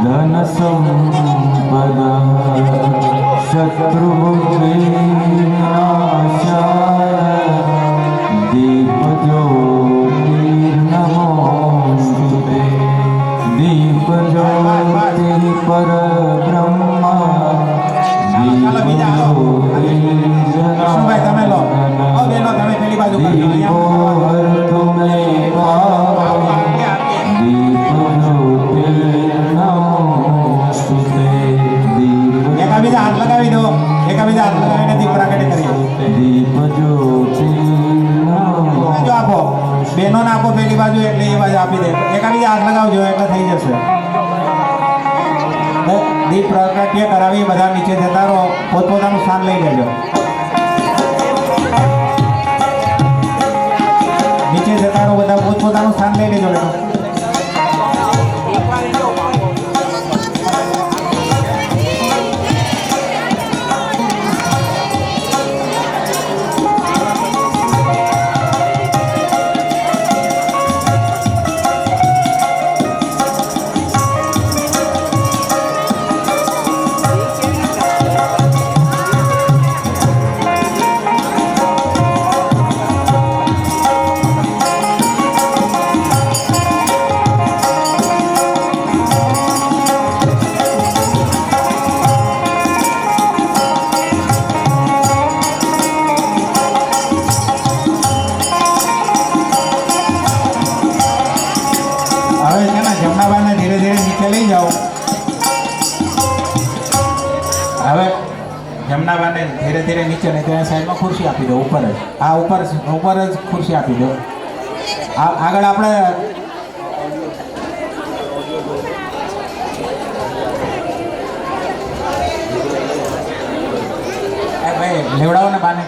धन संपदा शत्रुविनाशाय दीप ज्योतिर्नमोस्तुते दीप ज्योति परब्रह्म दीप दीपो हरतु मे पापं दीप ज्योतिर्नमोस्तुते दीप एकाबीजा हाथ लगावी दो एकाबीजा हाथ लगाવીને દીપ પ્રાગટ્ય કરીએ दीप ज्योतिर्नमोस्तुते જો આપો બહેનોને આપો પેલી બાજુ એટલે એ બાજુ આપી દે એકાબીજા હાથ લગાવજો એટલે થઈ જશે દીપ પ્રાગટ્ય કરાવી બધા નીચે જતા રહો પોતપોતાનું સ્થાન લઈ લેજો નીચે જતા રહો બધા પોતપોતાનું સ્થાન લઈ લેજો બેટો જમનાબાને ધીરે ધીરે નીચે લઈ જાઓ હવે જમનાબાને ધીરે ધીરે નીચે નહીં ત્યાં સાઈડમાં ખુરશી આપી દો ઉપર જ આ ઉપર જ ખુરશી આપી દો આગળ આપણે ભાઈ લેવડાવો ને બાને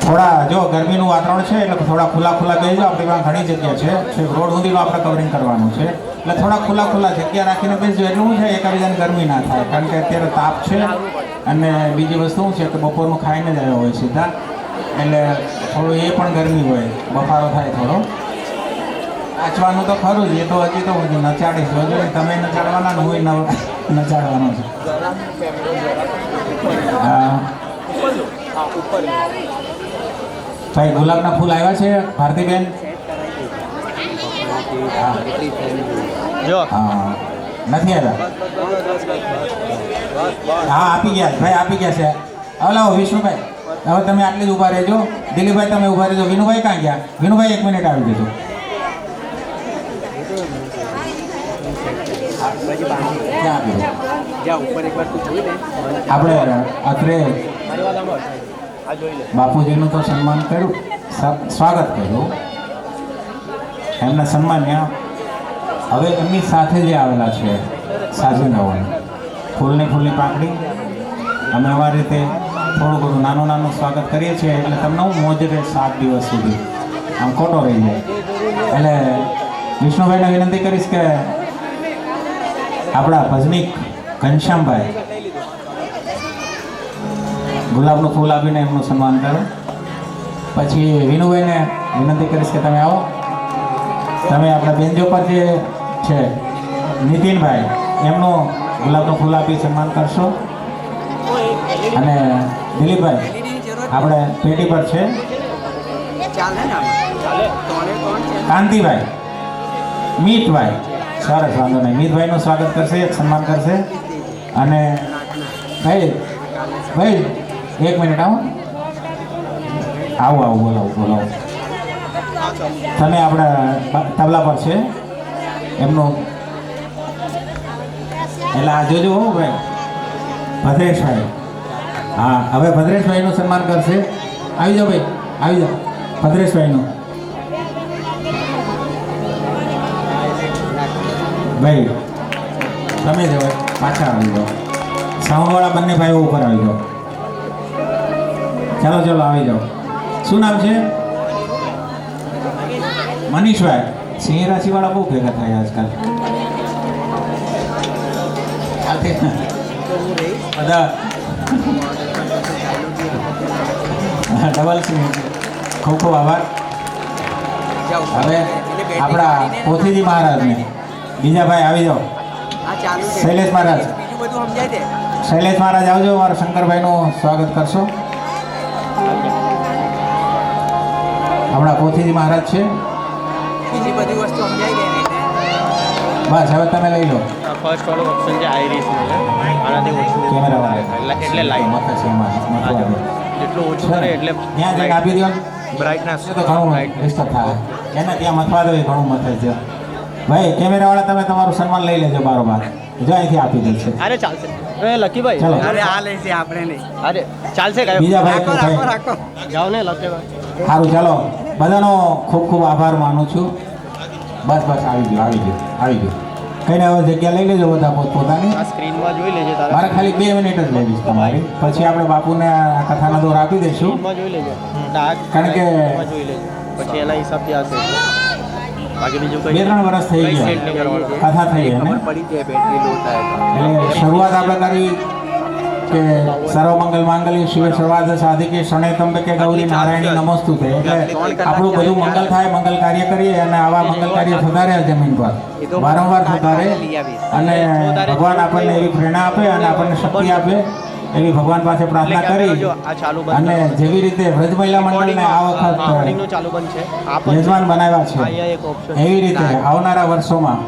થોડા જો ગરમીનું વાતાવરણ છે એટલે થોડા ખુલ્લા બેસજો આપણી પાસે ઘણી જગ્યા છે રોડ સુધીનું આપણે કવરિંગ કરવાનું છે એટલે થોડા ખુલ્લા જગ્યા રાખીને બેસજો એટલું શું છે એકાબીજાને ગરમી ના થાય કારણ કે અત્યારે તાપ છે અને બીજી વસ્તુ શું છે કે બપોરનું ખાઈને જ આવ્યો હોય સીધા એટલે થોડું એ પણ ગરમી હોય બફારો થાય થોડો વાંચવાનું તો ખરું જ એ તો હજી તો હું નચાડીશ હજુ તમે નચાડવાના ને હું નચાડવાનો છું હા ભાઈ ગુલાબના ફૂલ આવ્યા છે ભારતીબેન હા નથી આવ્યા હા આપી ગયા ભાઈ આપી ગયા છે હવે લાવો વિષ્ણુભાઈ હવે તમે આટલી જ ઊભા રહેજો દિલીપભાઈ તમે ઊભા રહેજો વિનુભાઈ ક્યાં ગયા વિનુભાઈ 1 મિનિટ આવી જજો આપણે અત્રે બાપુજીનું તો સન્માન કર્યું સ્વાગત કર્યું એમના સન્માન્યા હવે એમની સાથે જે આવેલા છે સાજુનાઓને ફૂલની પાંખડી અમે અમારી રીતે થોડું બધું નાનું સ્વાગત કરીએ છીએ એટલે તમને હું મોજ રહે 7 દિવસ સુધી આમ ખોટો રહી જાય એટલે વિષ્ણુભાઈને વિનંતી કરીશ કે આપણા ભજનીક ઘનશ્યામભાઈ ગુલાબનું ફૂલ આપીને એમનું સન્માન કરો પછી વિનુભાઈને વિનંતી કરીશ કે તમે આવો તમે આપણા બેન્જો પર જે છે નીતિનભાઈ એમનું ગુલાબનું ફૂલ આપી સન્માન કરશો અને દિલીપભાઈ આપણે પેટી પર છે કાંતિભાઈ મીતભાઈ સરસ વાંધો નહીં મીતભાઈનું સ્વાગત કરશે સન્માન કરશે અને ભાઈ 1 મિનિટ આવો બોલાવો તમે આપણા તબલા પર છે એમનું એટલે આ જોજો હો ભાઈ ભદ્રેશભાઈ હા હવે ભદ્રેશભાઈનું સન્માન કરશે આવી જાઓ ભાઈ આવી જાઓ ભદ્રેશભાઈનું ભાઈ તમે જ હવે પાછા આવી જાઓ સાઉન્ડવાળા બંને ભાઈઓ ઉપર આવી જાઓ ચાલો આવી જાઓ શું નામ છે મનીષભાઈ સિંહ રાશિવાળા બહુ ભેગા થાય આજકાલ બધા ડબલ ખૂબ ખૂબ આભાર. હવે આપણા પોથીજી મહારાજને બીજા ભાઈ આવી જાઓ. શૈલેષ મહારાજ, શૈલેષ મહારાજ આવજો. મારા શંકરભાઈનું સ્વાગત કરશો. આપણા પોથીજી મહારાજ છે. બીજી બધી વસ્તુ સમજાઈ ગઈ ને બસ હવે તમે લઈ લો. ફર્સ્ટ વાળો ઓપ્શન છે આઈરિસ નો છે. આનાથી ઓછું કેમેરા વાળા એટલે લાઈટ મથે છે એમાં મથવા દે. જેટલું ઓછું કરે એટલે ત્યાં જઈને આપી દો. બ્રાઇટનેસ તો ઘણું ડિસ્ટર્બ થાય. એને ત્યાં મથવા દો એ ઘણું મથે છે. ભાઈ કેમેરાવાળા તમે તમારું સન્માન લઈ લેજો બારોબાર. જો અહીંથી આપી દેશે. અરે ચાલશે. અરે લકીભાઈ ચાલો. અરે આ લઈશે આપણે નહીં અરે ચાલશે કાંઈ બીજા ભાઈ રાખો રાખો ભાઈ. રાખો જાઓ ને લકીભાઈ. સારું ચાલો. બધાનો ખૂબ ખૂબ આભાર માનું છું. બસ બસ આવી ગયો આવી ગયો આવી ગયો. કઈને હવે જગ્યા લઈ લેજો બધા પોતપોતાની. આ સ્ક્રીનમાં જોઈ લેજે તારે મારે ખાલી 2 મિનિટ જ લેવીશ તમારી. પછી આપણે બાપુને આ કથાના દોર આપી દઈશું. સ્ક્રીનમાં જોઈ લેજે ડાર્ક કારણ કે- સ્ક્રીનમાં જોઈ લેજે પછી એના હિસાબથી આવશે બાકી બીજું કંઈ 2-3 વર્ષ થઈ કંઈ ગયા સેટ નહીં કરવાનું. કથા થઈ એને. ખબર પડી જાય બેટરી લો થાય તો એટલે શરૂઆત આપણે કરી કે સર્વમંગલ માંગલ્ય શિવે સર્વાર્થ સાધિકે શરણે ત્રંબકે ગૌરી નારાયણી નમસ્તુતે. એટલે આપણું બધું મંગલ થાય, મંગલ કાર્ય કરીએ અને આવા મંગલ કાર્ય થતા રહે જમીન પર વારંવાર થતા રહે. અને ભગવાન આપણને એવી પ્રેરણા આપે અને આપણને શક્તિ આપે એવી ભગવાન પાસે પ્રાર્થના કરી આ ચાલુ બંધ અને જેવી રીતે વ્રજ મહિલા મંડળને આ રેકોર્ડિંગનું વખત ચાલુ બંધ છે આ પણ યજમાન બનાવ્યા છે, અહીંયા એક ઓપ્શન એવી રીતે આવનારા વર્ષોમાં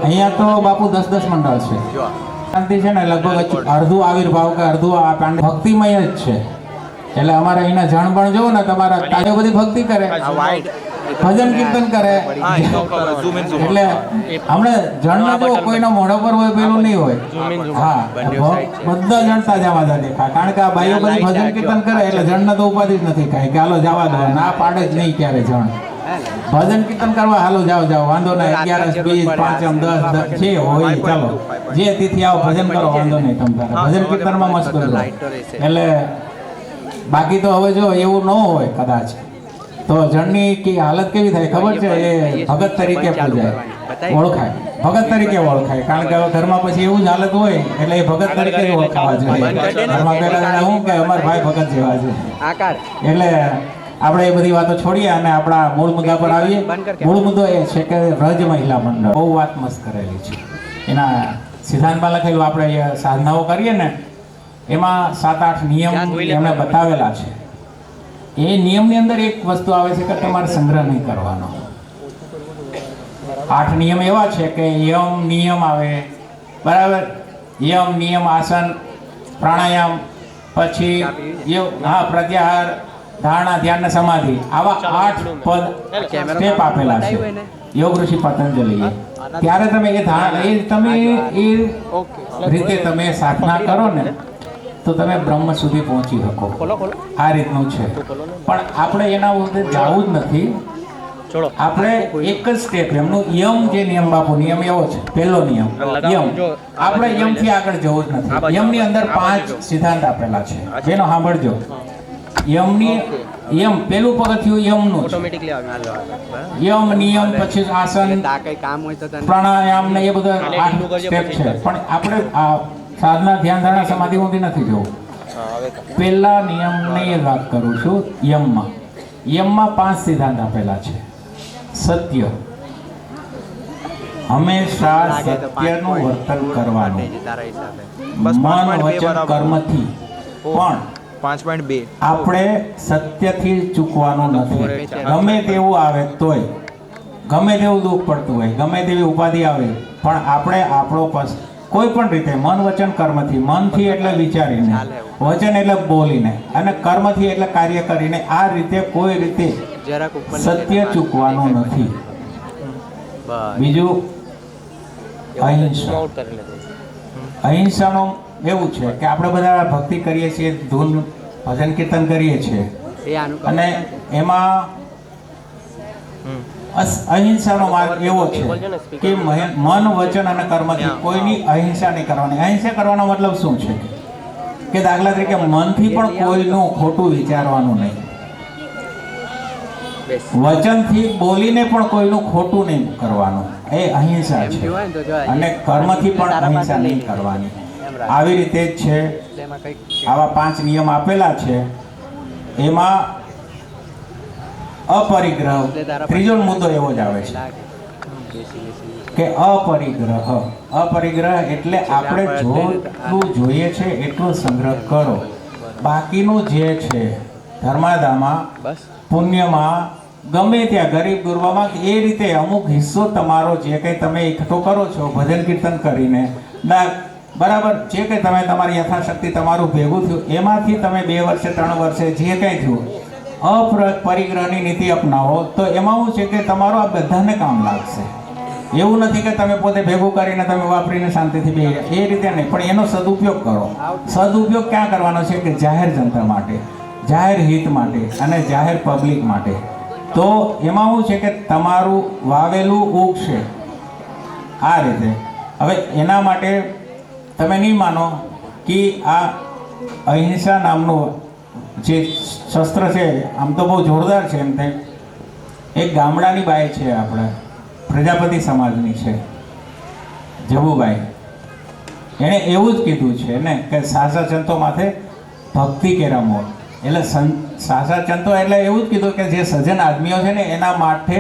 અહીંયા તો બાપુ 10-10 મંડળ છે. જો શાંતિ છે ને લગભગ અડધું આવિર્ભાવ કે અડધું આ પાંડ ભક્તિમય જ છે. એટલે અમારે અહીંના જાણપણ જોવો ને તમારા તાજો બધી ભક્તિ કરે, આ વાઈટ ભજન કીર્તન કરે. હા એ તો ઝૂમ ઇન ઝૂમ એટલે હમણાં જણમાં જો કોઈના મોઢા પર હોય પેલું નહીં હોય. હા બધા જણતા જવા દે દેખાય. કારણ કે આ બાઈઓ બધી ભજન કીર્તન કરે એટલે જણને તો ઉપાધિ જ નથી કાંઈ કે હાલો જવા દો. ના પાડે જ નહીં ક્યારે જણ. ભજન કીર્તન કરવા હાલો જાઓ જાઓ વાંધો નહીં. 11 20 5 10 છે હોય ચાલો જે તિથિ આવો ભજન કરો વાંધો નહીં. તમ તારે ભજન કીર્તનમાં મસ્ત કરો. એટલે બાકી તો હવે જો એવું ન હોય કદાચ તો જણની કે હાલત કેવી થાય ખબર છે? એ ભગત તરીકે પૂજાય, ઓળખાય, ભગત તરીકે ઓળખાય. કારણ કે હવે ઘરમાં પછી એવું જ હાલત હોય એટલે એ ભગત તરીકે જ ઓળખાવા જોઈએ. ઘરમાં પેલા હું કે અમારા ભાઈ ભગત જેવા છે. આકાર એટલે આપણે એ બધી વાતો છોડીએ અને આપણા મૂળ મુદ્દા પર આવીએ. મૂળ મુદ્દો એ છે કે વ્રજ મહિલા મંડળ બહુ વાત મસ્ત કરેલી છે. એના સિદ્ધાંતમાં લખેલું આપણે સાધનાઓ કરીએ ને એમાં 7-8 નિયમ એમણે બતાવેલા છે. એ નિયમની અંદર એક વસ્તુ આવે છે કે તમારે સંગ્રહ નહીં કરવાનો. 8 નિયમ એવા છે કે યમ નિયમ આવે બરાબર. યમ નિયમ આસન પ્રાણાયામ પછી હા પ્રત્યાહાર ધારણા ધ્યાન ને સમાધિ આવા 8 પદ સ્ટેપ આપેલા છે યોગ ઋષિ પતંજલિએ. ત્યારે તમે એ રીતે તમે સાધના કરો ને તો તમે બ્રહ્મ સુધી પહોંચી શકો. આ રીતનું છે. પણ આપણે એના ઉપર જવું જ નથી. છોડો આપણે એક જ સ્ટેપ એમનું યમ જે નિયમ બાપુ નિયમ એવો છે પહેલો નિયમ યમ. આપણે યમથી આગળ જવું જ નથી. યમની અંદર 5 સિદ્ધાંત આપેલા છે. જેનો સાંભળજો. યમ પેલું પગથિયું યમનું છે. ઓટોમેટિકલી આવી યમ નિયમ પછી આસન આ કઈ કામ હોય તો તને પ્રાણાયામ ને એ બધા 8 સ્ટેપ છે. પણ આપણે આ સાધના ધ્યાન ધારણા સમાધિ ઊંધી નથી જવું. પહેલા નિયમની વાત કરું છું. યમમાં 5 સિદ્ધાંત આપેલા છે. સત્ય, હંમેશા સત્યનું વર્તન કરવાનું. તારા હિસાબે મન વચન કર્મથી. પણ 5.2 આપણે સત્યથી ચૂકવાનું નથી. ગમે તેવું આવે તોય, ગમે તેવું દુઃખ પડતું હોય, ગમે તેવી ઉપાધિ આવે પણ આપણે આપણો કોઈ પણ રીતે મન વચન કર્મથી, મનથી એટલે વિચારીને, વચન એટલે બોલીને અને કર્મથી એટલે કાર્ય કરીને આ રીતે કોઈ રીતે જરાક ઉપર સત્ય ચૂકવાનું નથી. બસ બીજું અહિંસા. આઉટ કરી લેજો. અહિંસાનું એવું છે કે આપણે બધા ભક્તિ કરીએ છીએ, ધૂન ભજન કીર્તન કરીએ છીએ એ આનું અને એમાં અહિંસાનો માર્ગ એવો છે કે મન વચન અને કર્મથી કોઈની અહિંસા નહીં કરવાની. અહિંસા કરવાનો મતલબ શું છે કે દાખલા તરીકે મનથી પણ કોઈનું ખોટું વિચારવાનું નહીં, વચનથી બોલીને પણ કોઈનું ખોટું નહીં કરવાનું. એ અહિંસા છે. અને કર્મથી પણ અહિંસા નહીં કરવાની. રાખ. આવી રીતે જ છે. એટલે એમાં કંઈક આવા 5 નિયમ આપેલા છે. એમાં અપરિગ્રહ ત્રીજો મુદ્દો એવો જ આવે છે લાગે. બેસી બેસી કે અપરિગ્રહ એટલે આપણે જેટલું જોઈએ છે એટલું સંગ્રહ કરો. બાકીનું જે છે ધર્માદામાં, બસ પુણ્યમાં, ગમે ત્યાં ગરીબ ગુરબામાં એ રીતે અમુક હિસ્સો તમારો જે કંઈ તમે એકઠો કરો છો ભજન કીર્તન કરીને બરાબર, જે કંઈ તમે તમારી યથાશક્તિ તમારું ભેગું થયું એમાંથી તમે 2 વર્ષે 3 વર્ષે જે કંઈ થયું અપરિગ્રહની નીતિ અપનાવો તો એમાં શું છે કે તમારું આ બધાને કામ લાગશે. એવું નથી કે તમે પોતે ભેગું કરીને તમે વાપરીને શાંતિથી બેસી રહ્યા, એ રીતે નહીં, પણ એનો સદુપયોગ કરો. સદુપયોગ ક્યાં કરવાનો છે કે જાહેર જનતા માટે, જાહેર હિત માટે અને જાહેર પબ્લિક માટે. તો એમાં શું છે કે તમારું વાવેલું ઉગશે આ રીતે. હવે એના માટે તમે નહીં માનો કે આ અહિંસા નામનું જે શસ્ત્ર છે આમ તો બહુ જોરદાર છે. એમ તે એક ગામડાની બાઈ છે, આપણે પ્રજાપતિ સમાજની છે, જબુબાઈ. એણે એવું જ કીધું છે ને કે સાસા ચંતો માથે ભક્તિ કેરા મોર. એટલે સાસા ચંતો એટલે એવું જ કીધું કે જે સજ્જન આદમીઓ છે ને એના માથે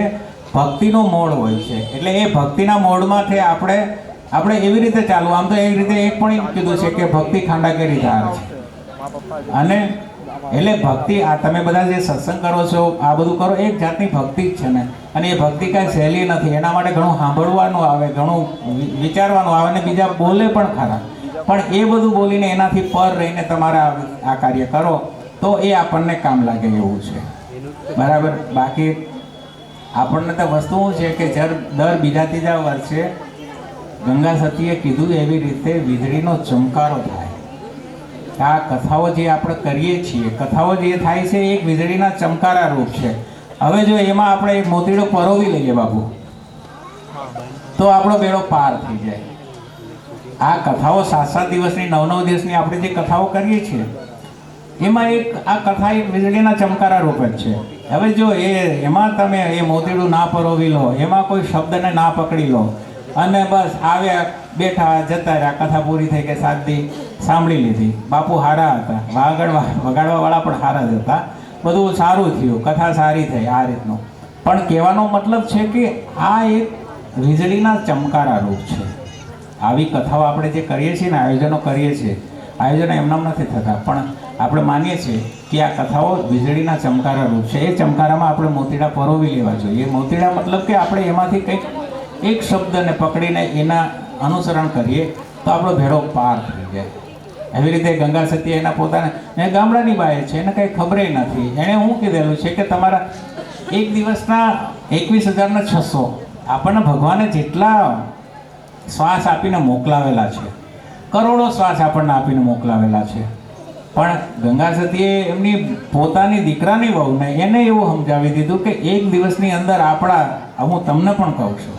ભક્તિનો મોડ હોય છે. એટલે એ ભક્તિના મોડમાંથી આપણે એવી રીતે ચાલવું. આમ તો એવી રીતે એક પણ એવું કીધું છે કે ભક્તિ ખાંડા કેરી ધાર છે. અને એટલે ભક્તિ આ તમે બધા જે સત્સંગ કરો છો આ બધું કરો એક જાતની ભક્તિ જ છે ને. અને એ ભક્તિ કાંઈ સહેલી નથી. એના માટે ઘણું સાંભળવાનું આવે, ઘણું વિચારવાનું આવે અને બીજા બોલે પણ ખરા. પણ એ બધું બોલીને એનાથી પર રહીને તમારે આ કાર્ય કરો તો એ આપણને કામ લાગે એવું છે. બરાબર. બાકી આપણને તો વસ્તુ શું છે કે દર બીજા ત્રીજા વર્ષે ગંગા સતીએ કીધું એવી રીતે વીજળીનો ચમકારો થાય. આ કથાઓ જે આપણે કરીએ છીએ, કથાઓ જે થાય છે એક વીજળીના ચમકારા રૂપ છે. હવે જો એમાં આપણે એક મોતીડો પરોવી લઈએ બાપુ તો આપણો બેડો પાર થઈ જાય. આ કથાઓ 7-7 દિવસની 9-9 દિવસની આપણે જે કથાઓ કરીએ છીએ એમાં એક આ કથા એક વીજળીના ચમકારા રૂપ જ છે. હવે જો એમાં તમે એ મોતીડું ના પરોવી લો, એમાં કોઈ શબ્દને ના પકડી લો અને બસ આવ્યા બેઠા જતા રહ્યા, કથા પૂરી થઈ ગઈ, 7 દી સાંભળી લીધી, બાપુ સારા હતા, વગાડવાવાળા પણ સારા જ હતા, બધું સારું થયું, કથા સારી થઈ, આ રીતનું. પણ કહેવાનો મતલબ છે કે આ એક વીજળીના ચમકારા રૂપ છે. આવી કથાઓ આપણે જે કરીએ છીએ ને, આયોજનો કરીએ છીએ, આયોજનો એમનામ નથી થતા, પણ આપણે માનીએ છીએ કે આ કથાઓ વીજળીના ચમકારા રૂપ છે. એ ચમકારામાં આપણે મોતીડા પરોવી લેવા જોઈએ. મોતીડા મતલબ કે આપણે એમાંથી કંઈક એક શબ્દને પકડીને એના અનુસરણ કરીએ તો આપણો ભેડો પાર થઈ જાય. એવી રીતે ગંગા સતીએ એના પોતાને ગામડાની બાઈ છે, એને કંઈ ખબર નથી. એણે શું કીધેલું છે કે તમારા એક દિવસના 21,600 આપણને ભગવાને જેટલા શ્વાસ આપીને મોકલાવેલા છે, કરોડો શ્વાસ આપણને આપીને મોકલાવેલા છે. પણ ગંગા સતીએ એમની પોતાની દીકરાની વહુને એને એવું સમજાવી દીધું કે એક દિવસની અંદર હું તમને પણ કહું છું,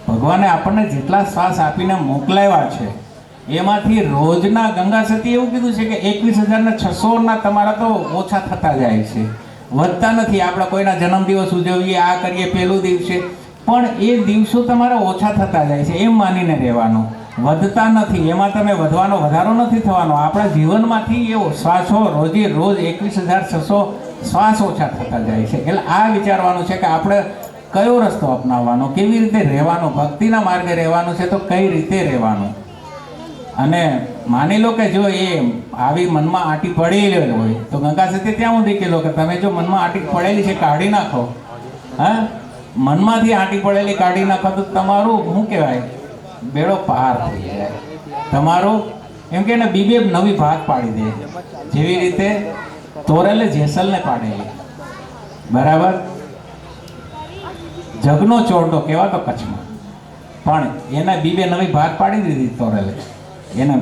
ભગવાને આપણને જેટલા શ્વાસ આપીને મોકલાવ્યા છે એમાંથી રોજના ગંગા સતીએ એવું કીધું છે કે 21,600 તમારા તો ઓછા થતા જાય છે, વધતા નથી. આપણે કોઈના જન્મદિવસ ઉજવીએ, આ કરીએ પહેલું દિવસે, પણ એ દિવસો તમારા ઓછા થતા જાય છે એમ માનીને રહેવાનું, વધતા નથી. એમાં તમે વધારો નથી થવાનો. આપણા જીવનમાંથી એવો શ્વાસો રોજ 21,600 શ્વાસ ઓછા થતા જાય છે. એટલે આ વિચારવાનું છે કે આપણે કયો રસ્તો અપનાવવાનો, કેવી રીતે રહેવાનું, ભક્તિના માર્ગે રહેવાનું છે તો કઈ રીતે રહેવાનું. અને માની લો કે જો એ આવી મનમાં આંટી પડેલી હોય તો ગંગા સતી ત્યાં સુધી કહેલો કે તમે જો મનમાં આંટી પડેલી છે કાઢી નાખો. હા, મનમાંથી આંટી પડેલી કાઢી નાખો તો તમારું શું કહેવાય, બેડો પાર થઈ જાય. તમારું એમ કે ને બીબે નવી ભાગ પાડી દે, જેવી રીતે તોરેલે જેસલને પાડેલી. બરાબર. જગનો ચોરડો કહેવાતો કચ્છમાં, પણ એના બીબે નવી ભાગ પાડી દીધી તોરેલે, એને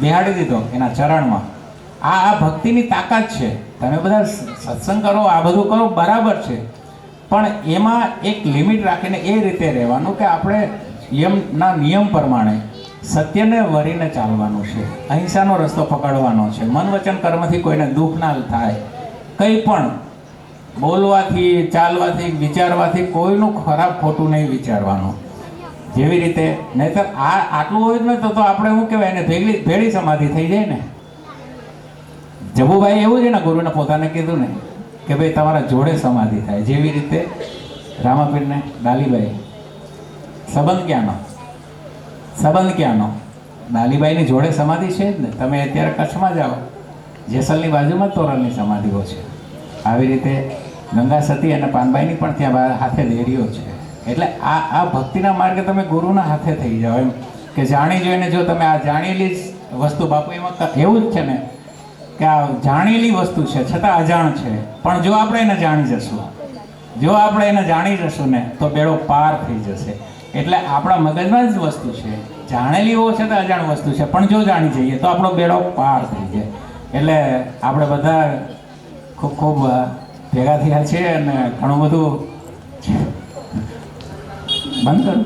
બેહાડી દીધો એના ચરણમાં. આ ભક્તિની તાકાત છે. તમે બધા સત્સંગ કરો, આ બધું કરો, બરાબર છે, પણ એમાં એક લિમિટ રાખીને એ રીતે રહેવાનું કે આપણે નિયમ પ્રમાણે સત્યને વરીને ચાલવાનું છે, અહિંસાનો રસ્તો પકડવાનો છે, મન વચન કર્મથી કોઈને દુઃખ ના થાય, કંઈ પણ બોલવાથી, ચાલવાથી, વિચારવાથી કોઈનું ખરાબ ખોટું નહીં વિચારવાનું. જેવી રીતે નહીંતર આટલું હોય જ ને તો આપણે શું કહેવાય એને ભેળી સમાધિ થઈ જાય ને. જબુભાઈ એવું છે ને ગુરુને પોતાને કીધું ને કે ભાઈ તમારા જોડે સમાધિ થાય, જેવી રીતે રામાપીરને ડાલીબાઈ સંબંધ ક્યાંનો ડાલીબાઈની જોડે સમાધિ છે જ ને. તમે અત્યારે કચ્છમાં જાઓ, જેસલની બાજુમાં જ તોરલની સમાધિઓ છે. આવી રીતે ગંગા સતી અને પાનબાઈની પણ ત્યાં હાથે દેરીઓ છે. એટલે આ ભક્તિના માર્ગે તમે ગુરુના હાથે થઈ જાઓ એમ કે જાણી જોઈને જો તમે આ જાણેલી જ વસ્તુ, બાપુ એમાં એવું જ છે ને કે આ જાણેલી વસ્તુ છે છતાં અજાણ છે, પણ જો આપણે એને જાણી જશું ને તો બેડો પાર થઈ જશે. એટલે આપણા મગજમાં જ વસ્તુ છે, જાણેલી હોવો છતાં અજાણ વસ્તુ છે, પણ જો જાણી જઈએ તો આપણો બેડો પાર થઈ જાય. એટલે આપણે બધા ખૂબ ખૂબ ભેગા થયા છે અને ઘણું બધું બંધ કરું.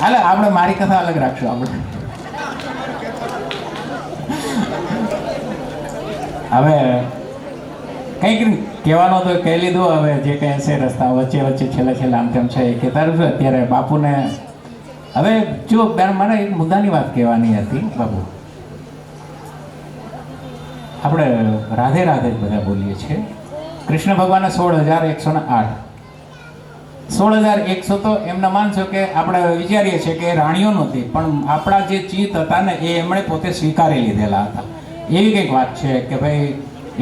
હાલે આપણે મારી કથા અલગ રાખશું. આપણે હવે કંઈક કહેવાનું તો કહી લીધું. હવે જે કંઈ હશે રસ્તા વચ્ચે છેલ્લે આમ તેમ છે એ કહેતા છું. અત્યારે બાપુને હવે જો મને એક મુદ્દાની વાત કહેવાની હતી. બાપુ આપણે રાધે રાધે જ બધા બોલીએ છીએ. કૃષ્ણ ભગવાને 16,108 16,100 તો એમને માનશો કે આપણે વિચારીએ છીએ કે રાણીઓ નહોતી, પણ આપણા જે ચિત્ત હતા ને એ એમણે પોતે સ્વીકારી લીધેલા હતા. એવી કંઈક વાત છે કે ભાઈ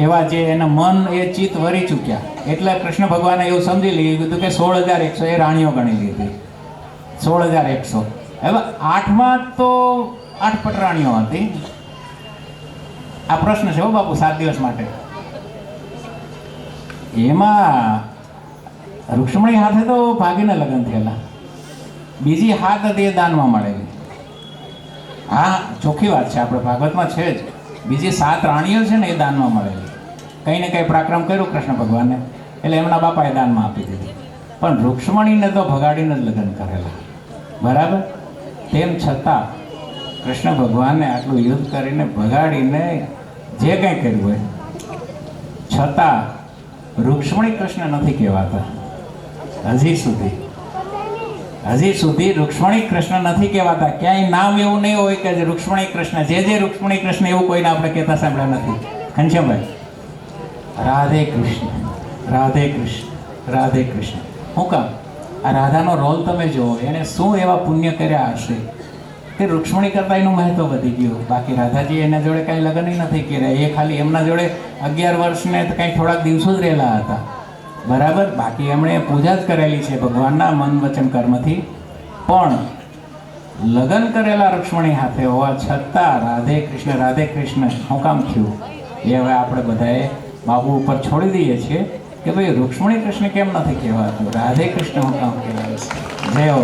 એવા જે એના મન એ ચિત્ત વરી ચૂક્યા, એટલે કૃષ્ણ ભગવાને એવું સમજી લીધું કે 16,100 એ રાણીઓ ગણી લીધી. 16,100 હવે 8માં તો 8 પટરાણીઓ હતી. આ પ્રશ્ન છે હો બાપુ 7 દિવસ માટે. એમાં રૂક્ષ્મણી હાથે તો ભાગીને લગ્ન થયેલા, બીજી હાથ હતી એ દાનમાં મળેલી. હા, ચોખ્ખી વાત છે, આપણે ભાગવતમાં છે જ. બીજી 7 રાણીઓ છે ને એ દાનમાં મળેલી. કંઈ ને કંઈ પરાક્રમ કર્યું કૃષ્ણ ભગવાને, એટલે એમના બાપાએ દાનમાં આપી દીધી. પણ રૂક્ષ્મણીને તો ભગાડીને જ લગ્ન કરેલા, બરાબર. તેમ છતાં કૃષ્ણ ભગવાને આટલું યુદ્ધ કરીને ભગાડીને જે કંઈ કર્યું હોય છતાં રૂક્ષ્મણી કૃષ્ણ નથી કહેવાતા. હજી સુધી રૂક્ષ્મણી કૃષ્ણ નથી કહેવાતા. ક્યાંય નામ એવું નહીં હોય કે રૂક્ષ્મણી કૃષ્ણ, જે રૂક્ષ્મણી કૃષ્ણ એવું કોઈને આપણે કહેતા સાંભળ્યા નથી. ઘનશ્યામભાઈ, રાધે કૃષ્ણ રાધે કૃષ્ણ રાધે કૃષ્ણ. શું કામ? આ રાધાનો રોલ તમે જુઓ, એણે શું એવા પુણ્ય કર્યા હશે કે રૂક્ષ્મણી કરતાં એનું મહત્વ વધી ગયું. બાકી રાધાજી એના જોડે કાંઈ લગ્ન નથી કર્યા, એ ખાલી એમના જોડે 11 વર્ષને કાંઈ થોડાક દિવસો જ રહેલા હતા, બરાબર. બાકી એમણે પૂજા જ કરેલી છે ભગવાનના મન વચન કર્મથી. પણ લગ્ન કરેલા રૂક્ષ્મણી હાથે હોવા છતાં રાધે કૃષ્ણ શું કામ થયું એ હવે આપણે બધાએ બાબુ ઉપર છોડી દઈએ છીએ કે ભાઈ રૂક્ષ્મણી કૃષ્ણ કેમ નથી કહેવાતું, રાધે કૃષ્ણ શું કામ કહેવાય છે. જય હો.